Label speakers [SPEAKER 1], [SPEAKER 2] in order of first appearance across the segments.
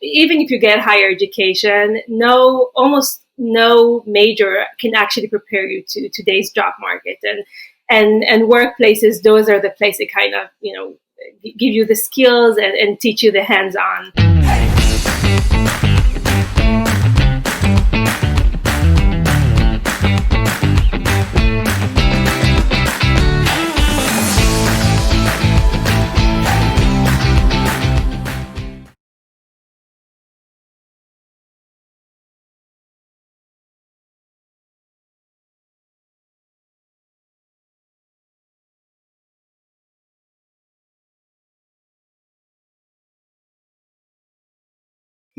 [SPEAKER 1] even if you get higher education, almost no major can actually prepare you to today's job market. And workplaces, those are the places that kind of, give you the skills and teach you the hands-on.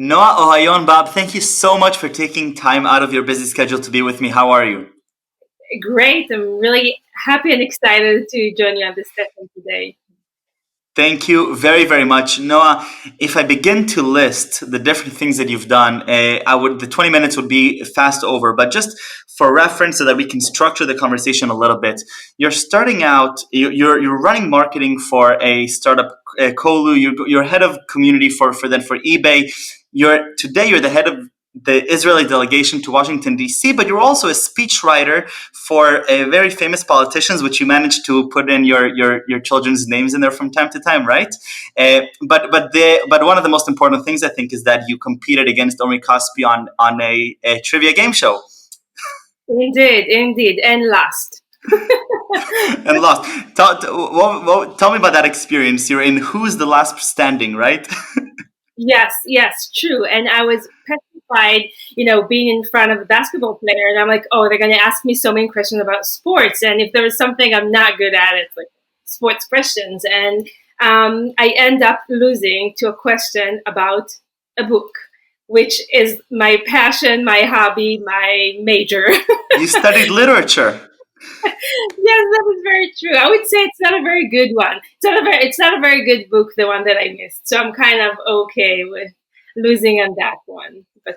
[SPEAKER 2] Noah, Ohayon, Bob, thank you so much for taking time out of your busy schedule to be with me. How are you?
[SPEAKER 1] Great. I'm really happy and excited to join you on this session today.
[SPEAKER 2] Thank you very, very much. Noah, if I begin to list the different things that you've done, the 20 minutes would be fast over, but just for reference so that we can structure the conversation a little bit. You're starting out, you're running marketing for a startup, Kolu, you're head of community for eBay. Today you're the head of the Israeli Delegation to Washington DC, but you're also a speechwriter for very famous politicians, which you managed to put in your children's names in there from time to time, right? But one of the most important things I think is that you competed against Omri Caspi on a trivia game show.
[SPEAKER 1] Indeed, and lost.
[SPEAKER 2] And lost. Tell me about that experience. You're in Who's the Last Standing, right?
[SPEAKER 1] Yes, true. And I was petrified, being in front of a basketball player, and I'm like, oh, they're going to ask me so many questions about sports. And if there was something I'm not good at, it's like sports questions. And I end up losing to a question about a book, which is my passion, my hobby, my major.
[SPEAKER 2] You studied literature.
[SPEAKER 1] Yes, that is very true. I would say it's not a very good one. It's not a very good book, the one that I missed. So I'm kind of okay with losing on that one. But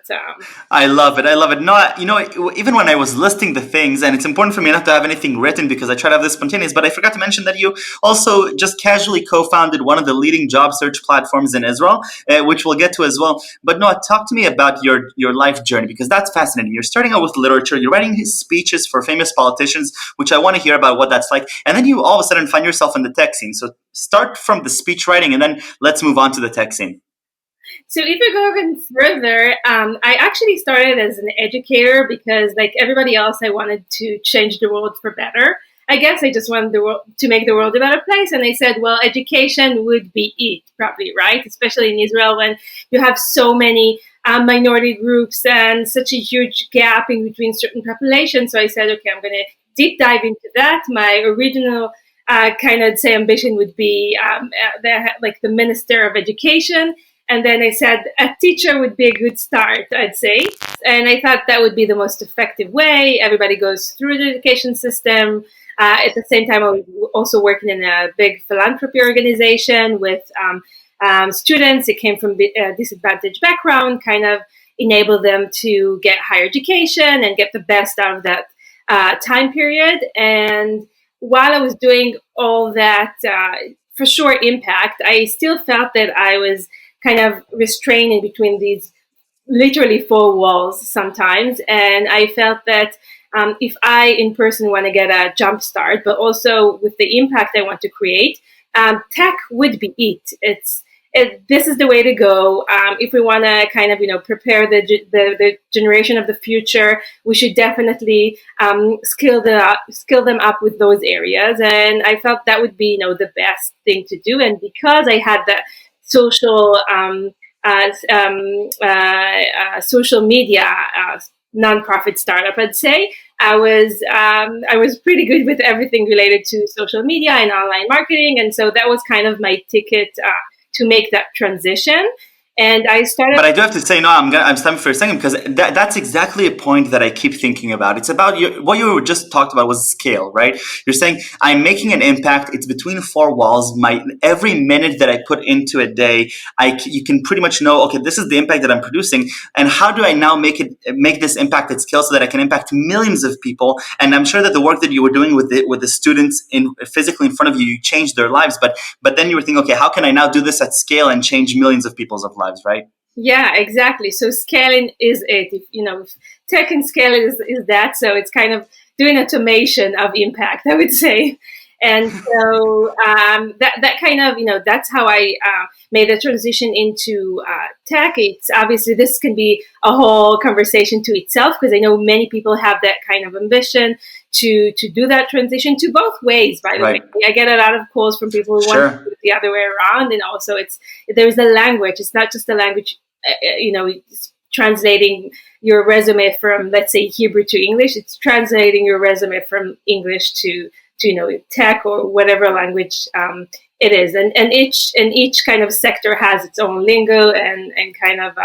[SPEAKER 2] I love it. No, even when I was listing the things, and it's important for me not to have anything written because I try to have this spontaneous, but I forgot to mention that you also just casually co-founded one of the leading job search platforms in Israel, which we'll get to as well. But Noah, talk to me about your life journey, because that's fascinating. You're starting out with literature, you're writing speeches for famous politicians, which I want to hear about what that's like. And then you all of a sudden find yourself in the tech scene. So start from the speech writing and then let's move on to the tech scene.
[SPEAKER 1] So if you go even further, I actually started as an educator because, like everybody else, I wanted to change the world for better. I guess I just wanted to make the world a better place. And I said, well, education would be it, probably, right? Especially in Israel when you have so many minority groups and such a huge gap in between certain populations. So I said, okay, I'm going to deep dive into that. My original kind of say ambition would be the Minister of Education. And then I said a teacher would be a good start, I'd say. And I thought that would be the most effective way. Everybody goes through the education system. At the same time, I was also working in a big philanthropy organization with students that came from a disadvantaged background, kind of enable them to get higher education and get the best out of that time period. And while I was doing all that, for sure, impact, I still felt that I was kind of restraining between these literally four walls sometimes. And I felt that if I in person want to get a jump start, but also with the impact I want to create, tech would be it. This is the way to go. If we want to kind of, prepare the generation of the future, we should definitely skill them up with those areas. And I felt that would be, the best thing to do. And because I had the social media nonprofit startup, I'd say I was pretty good with everything related to social media and online marketing, and so that was kind of my ticket to make that transition. And I started.
[SPEAKER 2] But I do have to say, no, I'm stopping for a second because that's exactly a point that I keep thinking about. It's about what you just talked about was scale, right? You're saying I'm making an impact. It's between four walls. Every minute that I put into a day, you can pretty much know, okay, this is the impact that I'm producing, and how do I now make this impact at scale so that I can impact millions of people? And I'm sure that the work that you were doing with the students physically in front of you, you changed their lives. But then you were thinking, okay, how can I now do this at scale and change millions of people's lives, right?
[SPEAKER 1] Yeah, exactly. So scaling is it. If, if tech and scale is that. So it's kind of doing automation of impact, I would say. And so that kind of, that's how I made the transition into tech. It's obviously this can be a whole conversation to itself because I know many people have that kind of ambition to do that transition to both ways. By the way,
[SPEAKER 2] Right.
[SPEAKER 1] I get a lot of calls from people who want to do
[SPEAKER 2] Sure.
[SPEAKER 1] it the other way around, and also there's a language. It's not just a language translating your resume from, let's say, Hebrew to English. It's translating your resume from English to tech or whatever language it is. And each kind of sector has its own lingo and kind of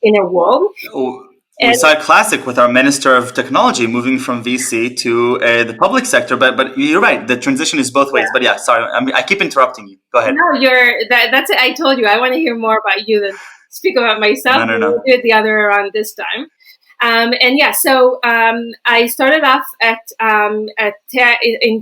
[SPEAKER 1] inner wall.
[SPEAKER 2] Oh, we
[SPEAKER 1] And
[SPEAKER 2] saw a classic with our Minister of Technology moving from VC to the public sector. But you're right, the transition is both ways. But yeah, sorry, I keep interrupting you. Go ahead.
[SPEAKER 1] no, that's it. I told you I want to hear more about you than speak about myself.
[SPEAKER 2] No, no,
[SPEAKER 1] We'll
[SPEAKER 2] no.
[SPEAKER 1] do it the other way around this time. And yeah, so I started off in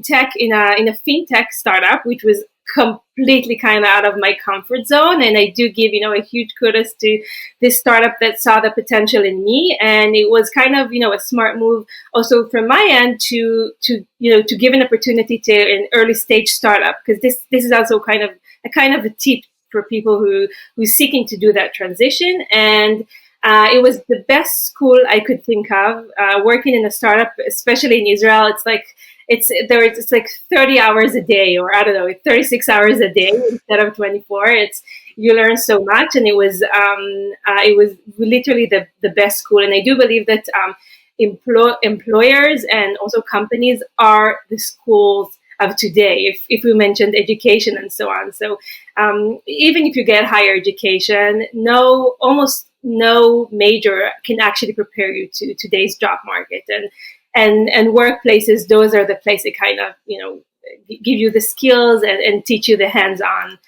[SPEAKER 1] tech in a fintech startup, which was completely kind of out of my comfort zone. And I do give a huge kudos to this startup that saw the potential in me, and it was kind of a smart move also from my end to give an opportunity to an early stage startup, because this is also kind of a tip for people who's seeking to do that transition. And it was the best school I could think of. Working in a startup, especially in Israel, it's like 30 hours a day, or I don't know, 36 hours a day instead of 24. You learn so much, and it was literally the best school. And I do believe that employers and also companies are the schools of today. If we mentioned education and so on, so even if you get higher education, almost no major can actually prepare you to today's job market. And workplaces, those are the places that kind of give you the skills and teach you the hands-on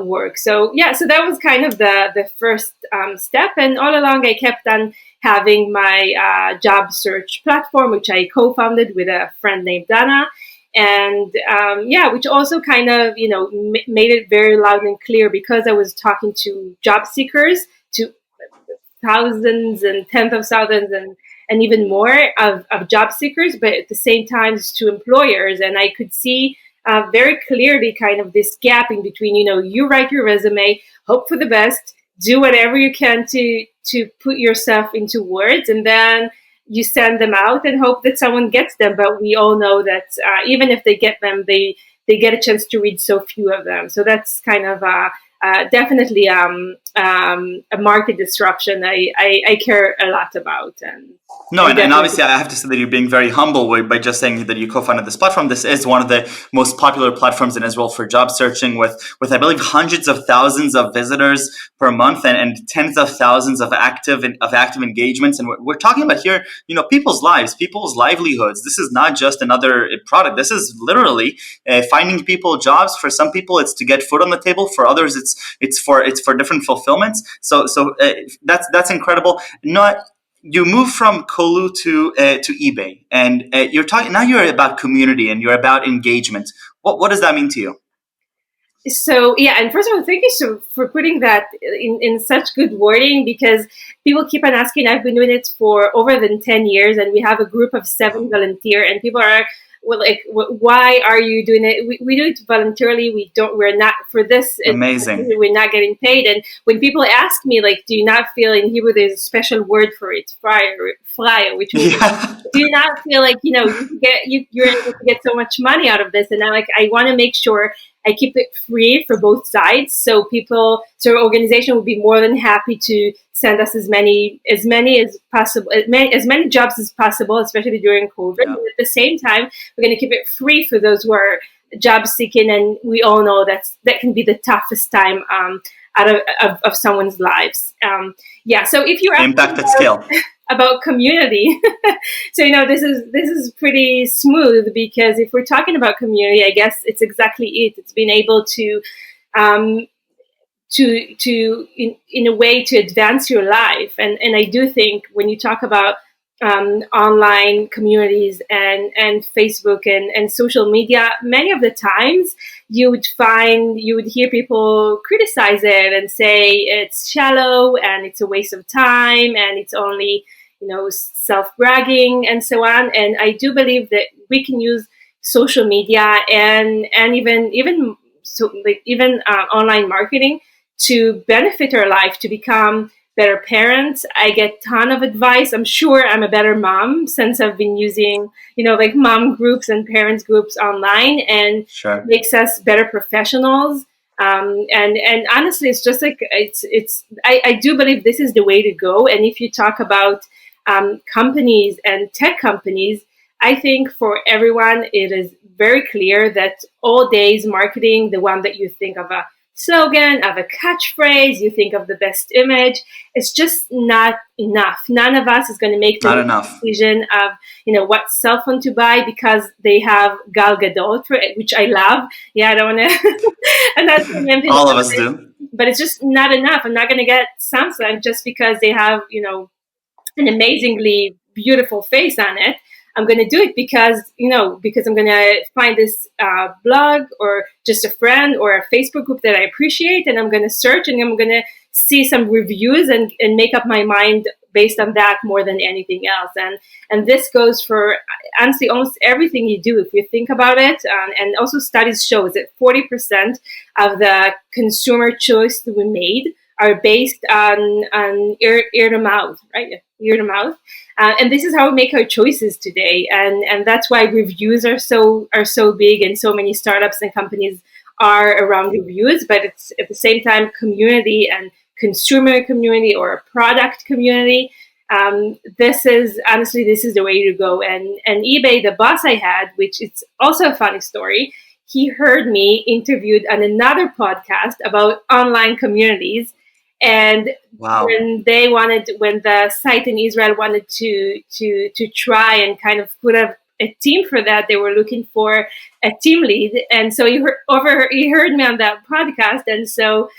[SPEAKER 1] work. So yeah, so that was kind of the first step. And all along I kept on having my job search platform, which I co-founded with a friend named Dana. And yeah, which also kind of made it very loud and clear, because I was talking to job seekers, to thousands and tens of thousands and even more of job seekers, but at the same time to employers. And I could see very clearly kind of this gap in between, you write your resume, hope for the best, do whatever you can to put yourself into words, and then you send them out and hope that someone gets them. But we all know that even if they get them, they get a chance to read so few of them. So that's kind of definitely a market disruption I care a lot about. And
[SPEAKER 2] No,
[SPEAKER 1] I
[SPEAKER 2] and
[SPEAKER 1] definitely
[SPEAKER 2] obviously I have to say that you're being very humble by just saying that you co-founded this platform. This is one of the most popular platforms in Israel for job searching, with I believe hundreds of thousands of visitors per month, and tens of thousands of active engagements. And we're talking about here, people's lives, people's livelihoods. This is not just another product. This is literally finding people jobs. For some people, it's to get food on the table. For others, it's for different fulfillments. So that's incredible. Not You move from Kolu to eBay, and you're talking now. You're about community and you're about engagement. What does that mean to you?
[SPEAKER 1] So yeah, and first of all, thank you for putting that in such good wording, because people keep on asking. I've been doing it for over than 10 years, and we have a group of 7 volunteer, and people are well, like, why are you doing it? We do it voluntarily. We're not for this.
[SPEAKER 2] Amazing.
[SPEAKER 1] We're not getting paid. And when people ask me, like, do you not feel, in Hebrew there's a special word for it, fryer, which means,
[SPEAKER 2] Yeah.
[SPEAKER 1] do you not feel like you're able to get so much money out of this? And I want to make sure I keep it free for both sides, so organization would be more than happy to send us as many as possible, as many jobs as possible, especially during COVID.
[SPEAKER 2] Yeah.
[SPEAKER 1] And at the same time, we're going to keep it free for those who are job seeking, and we all know that can be the toughest time out of someone's lives. Yeah. So if you're
[SPEAKER 2] Impact
[SPEAKER 1] asking
[SPEAKER 2] at scale.
[SPEAKER 1] about community, so this is pretty smooth, because if we're talking about community, I guess it's exactly it. It's being able to in a way to advance your life. And I do think when you talk about online communities and Facebook and social media, many of the times you would hear people criticize it and say it's shallow and it's a waste of time and it's only self-bragging and so on. And I do believe that we can use social media and even so like even online marketing to benefit our life, to become better parents. I get ton of advice. I'm sure I'm a better mom since I've been using, like mom groups and parents groups online, and
[SPEAKER 2] Sure.
[SPEAKER 1] makes us better professionals. And honestly, it's just like I do believe this is the way to go. And if you talk about companies and tech companies, I think for everyone it is very clear that all days marketing, the one that you think of a slogan, of a catchphrase, you think of the best image, it's just not enough. None of us is going to make
[SPEAKER 2] Not
[SPEAKER 1] the
[SPEAKER 2] enough.
[SPEAKER 1] decision of what cell phone to buy because they have Gal Gadot for it, which I love. Yeah, I don't want to. I'm not saying anything
[SPEAKER 2] All of
[SPEAKER 1] about
[SPEAKER 2] us
[SPEAKER 1] it,
[SPEAKER 2] do.
[SPEAKER 1] but it's just not enough. I'm not going to get Samsung just because they have an amazingly beautiful face on it. I'm going to do it because I'm going to find this blog or just a friend or a Facebook group that I appreciate, and I'm going to search and I'm going to see some reviews and make up my mind based on that more than anything else. And this goes for honestly almost everything you do if you think about it. And also studies show that 40% of the consumer choice that we made are based on ear to mouth, right? Ear to mouth, and this is how we make our choices today. And that's why reviews are so big, and so many startups and companies are around reviews. But it's at the same time community and consumer community or a product community. This is the way to go. And eBay, the boss I had, which it's also a funny story. He heard me interviewed on another podcast about online communities, and
[SPEAKER 2] Wow.
[SPEAKER 1] when the site in Israel wanted to try and kind of put up a team for that, they were looking for a team lead, and so he heard me on that podcast, and so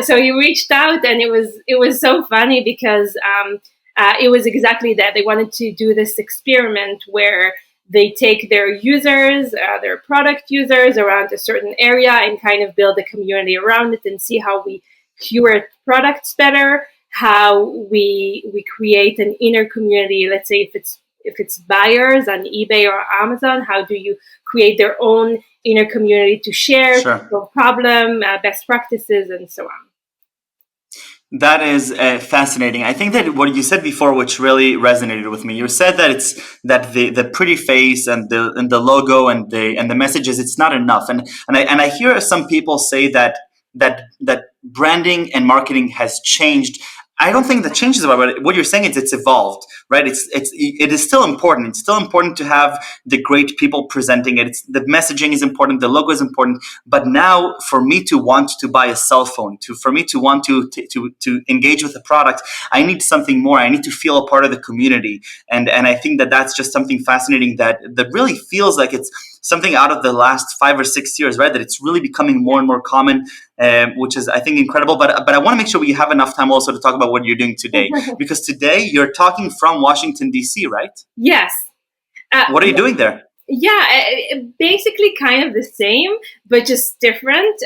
[SPEAKER 1] he reached out, and it was so funny because it was exactly that. They wanted to do this experiment where they take their users, their product users around a certain area and kind of build a community around it and see how we curate products better, how we create an inner community. Let's say if it's buyers on eBay or Amazon, how do you create their own inner community to share, to
[SPEAKER 2] Sure.
[SPEAKER 1] solve problem, best practices, and so on.
[SPEAKER 2] That is fascinating. I think that what you said before, which really resonated with me, you said that it's that the pretty face and the logo and the messages, it's not enough. And I hear some people say that branding and marketing has changed. I don't think the change is about it. What you're saying is it's evolved, right? It is still important. It's still important to have the great people presenting it. The messaging is important. The logo is important. But now, for me to want to buy a cell phone, for me to want to engage with a product, I need something more. I need to feel a part of the community, and I think that that's just something fascinating that really feels like it's something out of the last 5 or 6 years, right? That it's really becoming more and more common, which is, I think, incredible. But I want to make sure we have enough time also to talk about what you're doing today, because today you're talking from Washington DC, right?
[SPEAKER 1] Yes.
[SPEAKER 2] What are you doing there?
[SPEAKER 1] Yeah, basically kind of the same, but just different.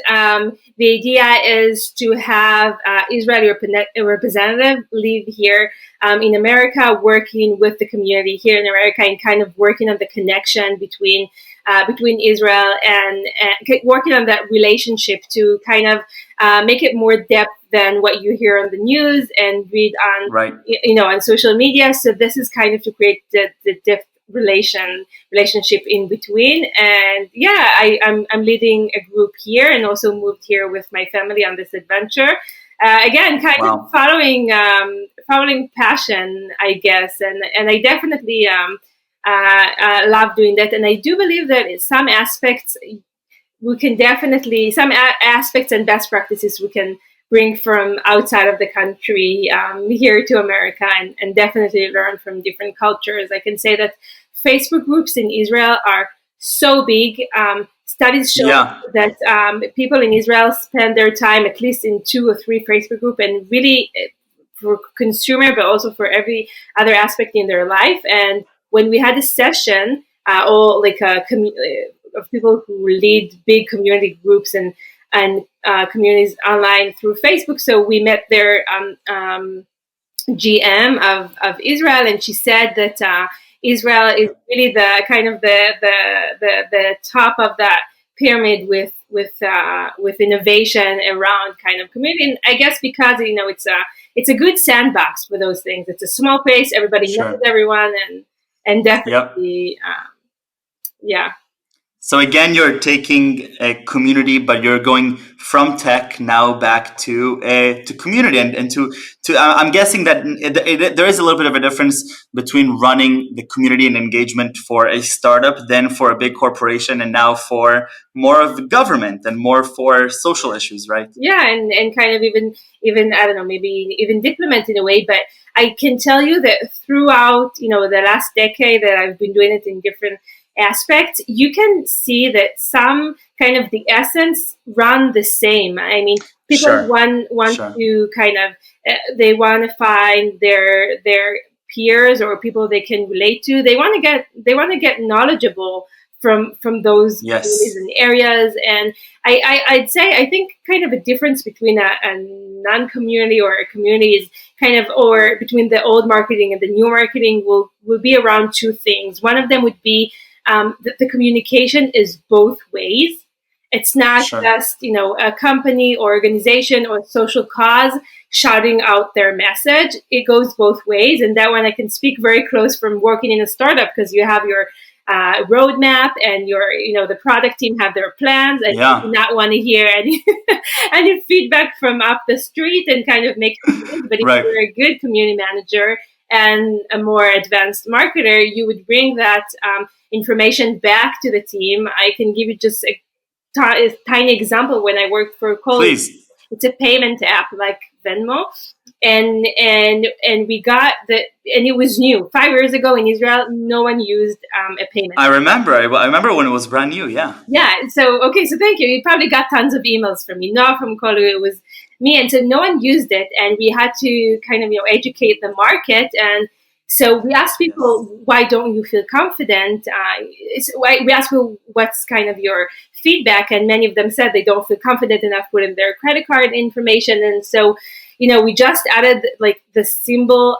[SPEAKER 1] The idea is to have Israeli representative live here in America, working with the community here in America, and kind of working on the connection between Israel and working on that relationship to kind of make it more depth than what you hear on the news and read on
[SPEAKER 2] Right.
[SPEAKER 1] on social media. So this is kind of to create the depth relationship in between. And yeah, I'm leading a group here and also moved here with my family on this adventure. Again, kind
[SPEAKER 2] Wow.
[SPEAKER 1] of following passion, I guess, and I definitely love doing that. And I do believe that in some aspects we can definitely aspects and best practices we can bring from outside of the country here to America, and definitely learn from different cultures. I can say that Facebook groups in Israel are so big. Studies show
[SPEAKER 2] Yeah.
[SPEAKER 1] that people in Israel spend their time at least in 2 or 3 Facebook groups and really consumer, but also for every other aspect in their life. And when we had a session, all like of people who lead big community groups and communities online through Facebook. So we met their GM of Israel, and she said that Israel is really the kind of the top of that pyramid with innovation around kind of community. And I guess because it's a good sandbox for those things. It's a small place, everybody knows everyone, and definitely yeah.
[SPEAKER 2] So again, you're taking a community, but you're going from tech now back to community and to. I'm guessing that there is a little bit of a difference between running the community and engagement for a startup than for a big corporation, and now for more of the government and more for social issues, right?
[SPEAKER 1] Yeah, and kind of even I don't know, maybe even diplomat in a way. But I can tell you that throughout the last decade that I've been doing it in different aspect, you can see that some kind of the essence run the same. I mean, people want to kind of they want to find their peers or people they can relate to. They want to get knowledgeable from those communities and areas. And I'd say I think kind of a difference between a non-community or a community is kind of, or between the old marketing and the new marketing will be around two things. One of them would be the communication is both ways. It's not just, a company or organization or social cause shouting out their message. It goes both ways. And that one I can speak very close from working in a startup, because you have your roadmap and the product team have their plans, and you do not want to hear any feedback from up the street and kind of make it. But if you're a good community manager and a more advanced marketer, you would bring that information back to the team. I can give you just a tiny example. When I worked for College, it's a payment app like Venmo, and we got and it was new 5 years ago in Israel. No one used a payment.
[SPEAKER 2] I remember when it was brand new. Yeah.
[SPEAKER 1] So thank you. You probably got tons of emails from me, not from Kolu. It was me, and so no one used it, and we had to kind of educate the market. And so we asked people, why don't you feel confident? We asked people, what's kind of your feedback? And many of them said they don't feel confident enough putting their credit card information. And so, we just added like the symbol,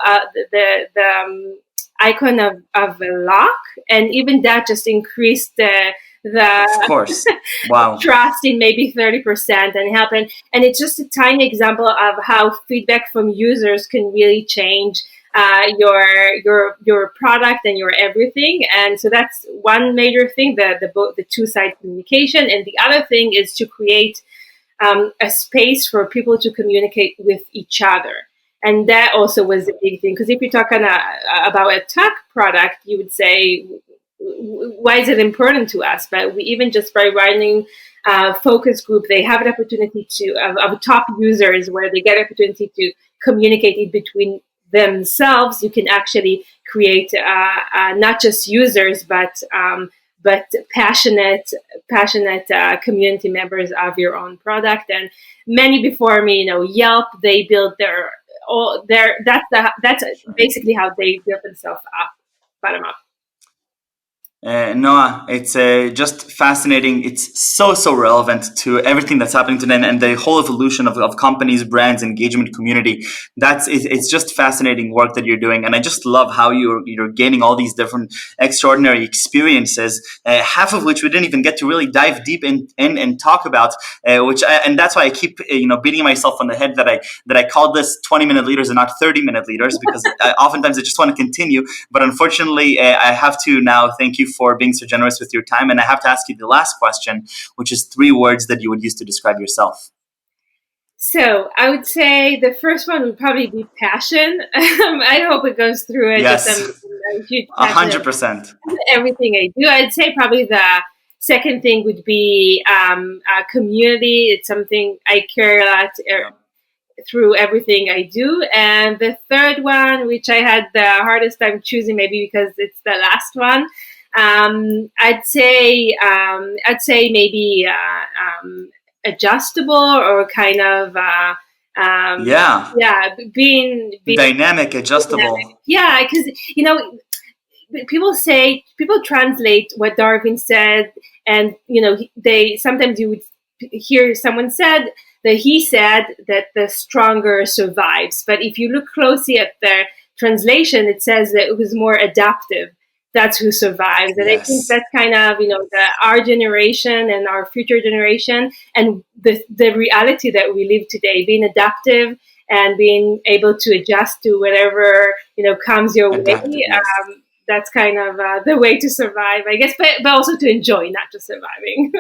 [SPEAKER 1] the icon of a lock, and even that just increased the
[SPEAKER 2] of course. Wow.
[SPEAKER 1] trust in maybe 30% and help. And it's just a tiny example of how feedback from users can really change your product and your everything. And so that's one major thing, the two-side communication. And the other thing is to create a space for people to communicate with each other. And that also was a big thing, because if you're talking about a tech product, you would say, why is it important to us? But we, even just by running focus group, they have an opportunity of top users where they get an opportunity to communicate it between themselves. You can actually create not just users, but passionate community members of your own product. And many before me, Yelp, they built that's basically how they built themselves up, bottom up.
[SPEAKER 2] Noah, it's just fascinating. It's so relevant to everything that's happening today, and the whole evolution of companies, brands, engagement, community. It's just fascinating work that you're doing, and I just love how you're gaining all these different extraordinary experiences, half of which we didn't even get to really dive deep in and talk about. And that's why I keep beating myself on the head that I called this 20-minute leaders and not 30-minute leaders, because oftentimes I just want to continue, but unfortunately I have to now thank you for being so generous with your time. And I have to ask you the last question, which is 3 words that you would use to describe yourself.
[SPEAKER 1] So I would say the first one would probably be passion. I hope it goes through it.
[SPEAKER 2] Yes,
[SPEAKER 1] I'm huge
[SPEAKER 2] 100%.
[SPEAKER 1] Everything I do. I'd say probably the second thing would be community. It's something I care a lot through everything I do. And the third one, which I had the hardest time choosing, maybe because it's the last one, I'd say maybe adjustable, or kind of
[SPEAKER 2] Yeah.
[SPEAKER 1] Yeah, being
[SPEAKER 2] Dynamic,
[SPEAKER 1] dynamic.
[SPEAKER 2] adjustable.
[SPEAKER 1] Yeah, because people translate what Darwin said, and they sometimes you would hear someone said that he said that the stronger survives, but if you look closely at the translation, it says that it was more adaptive. That's who survives, and I think
[SPEAKER 2] Yes.
[SPEAKER 1] that's kind of our generation and our future generation, and the reality that we live today, being adaptive and being able to adjust to whatever comes your way.
[SPEAKER 2] Adaptive, yes.
[SPEAKER 1] That's kind of the way to survive, I guess, but also to enjoy, not just surviving.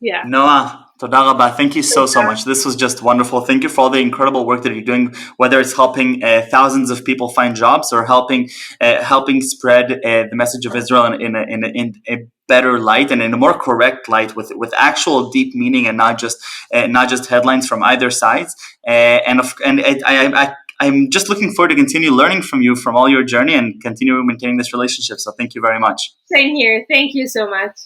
[SPEAKER 1] Yeah.
[SPEAKER 2] Noah, toda rabba. Thank you so much. This was just wonderful. Thank you for all the incredible work that you're doing, whether it's helping thousands of people find jobs or helping spread the message of Israel in a better light and in a more correct light with actual deep meaning and not just headlines from either sides. I'm just looking forward to continue learning from you from all your journey and continue maintaining this relationship. So thank you very much.
[SPEAKER 1] Same here. Thank you so much.